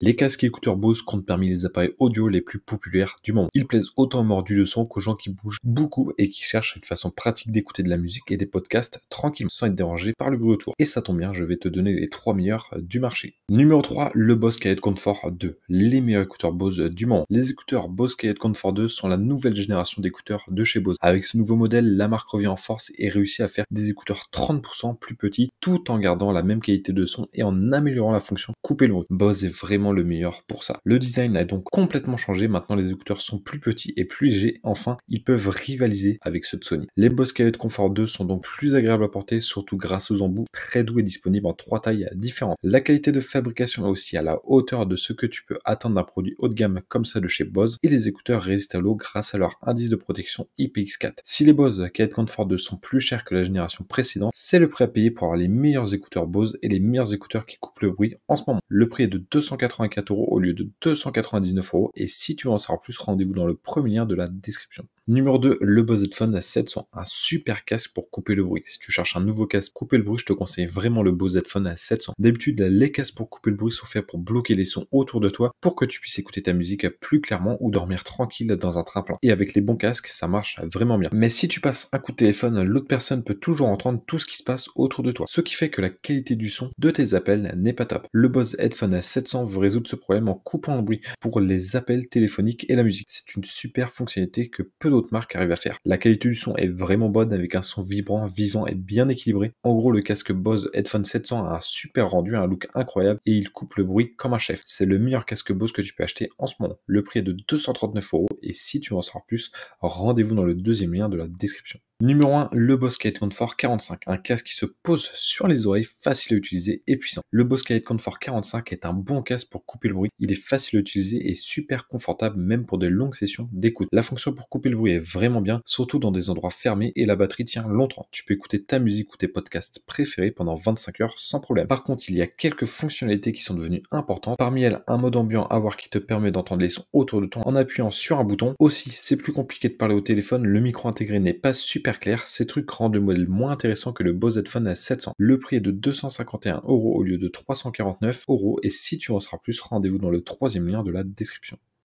Les casques et écouteurs Bose comptent parmi les appareils audio les plus populaires du moment. Ils plaisent autant aux mordus de son qu'aux gens qui bougent beaucoup et qui cherchent une façon pratique d'écouter de la musique et des podcasts tranquillement sans être dérangés par le bruit autour. Et ça tombe bien, je vais te donner les 3 meilleurs du marché. Numéro 3, le Bose Quiet Comfort 2. Les meilleurs écouteurs Bose du moment. Les écouteurs Bose Quiet Comfort 2 sont la nouvelle génération d'écouteurs de chez Bose. Avec ce nouveau modèle, la marque revient en force et réussit à faire des écouteurs 30% plus petits tout en gardant la même qualité de son et en améliorant la fonction couper le bruit. Bose est vraiment le meilleur pour ça. Le design a donc complètement changé, maintenant les écouteurs sont plus petits et plus légers, enfin ils peuvent rivaliser avec ceux de Sony. Les Bose Quiet Comfort 2 sont donc plus agréables à porter, surtout grâce aux embouts très doux et disponibles en 3 tailles différentes. La qualité de fabrication est aussi à la hauteur de ce que tu peux attendre d'un produit haut de gamme comme ça de chez Bose, et les écouteurs résistent à l'eau grâce à leur indice de protection IPX4. Si les Bose Quiet Comfort 2 sont plus chers que la génération précédente, c'est le prix à payer pour avoir les meilleurs écouteurs Bose et les meilleurs écouteurs qui coupent le bruit en ce moment. Le prix est de 284 € au lieu de 299 €, et si tu veux en savoir plus, rendez-vous dans le premier lien de la description. Numéro 2, le Bose Headphone 700, un super casque pour couper le bruit. Si tu cherches un nouveau casque pour couper le bruit, je te conseille vraiment le Bose Headphone 700. D'habitude, les casques pour couper le bruit sont faits pour bloquer les sons autour de toi pour que tu puisses écouter ta musique plus clairement ou dormir tranquille dans un train-plein. Et avec les bons casques, ça marche vraiment bien. Mais si tu passes un coup de téléphone, l'autre personne peut toujours entendre tout ce qui se passe autour de toi. Ce qui fait que la qualité du son de tes appels n'est pas top. Le Bose Headphone 700 veut résoudre ce problème en coupant le bruit pour les appels téléphoniques et la musique. C'est une super fonctionnalité que peu d'autres marques arrivent à faire. La qualité du son est vraiment bonne avec un son vibrant, vivant et bien équilibré. En gros, le casque Bose Headphone 700 a un super rendu, un look incroyable et il coupe le bruit comme un chef. C'est le meilleur casque Bose que tu peux acheter en ce moment. Le prix est de 239 € et si tu veux en savoir plus, rendez-vous dans le deuxième lien de la description. Numéro 1, le Bose Quiet Comfort 45, un casque qui se pose sur les oreilles, facile à utiliser et puissant. Le Bose Quiet Comfort 45 est un bon casque pour couper le bruit, il est facile à utiliser et super confortable même pour de longues sessions d'écoute. La fonction pour couper le bruit est vraiment bien, surtout dans des endroits fermés et la batterie tient longtemps. Tu peux écouter ta musique ou tes podcasts préférés pendant 25 heures sans problème. Par contre, il y a quelques fonctionnalités qui sont devenues importantes, parmi elles un mode ambiant à voir qui te permet d'entendre les sons autour de toi en appuyant sur un bouton. Aussi, c'est plus compliqué de parler au téléphone, le micro intégré n'est pas super clair, ces trucs rendent le modèle moins intéressant que le Bose Headphone 700. Le prix est de 251 € au lieu de 349 € et si tu en sauras plus, rendez-vous dans le troisième lien de la description.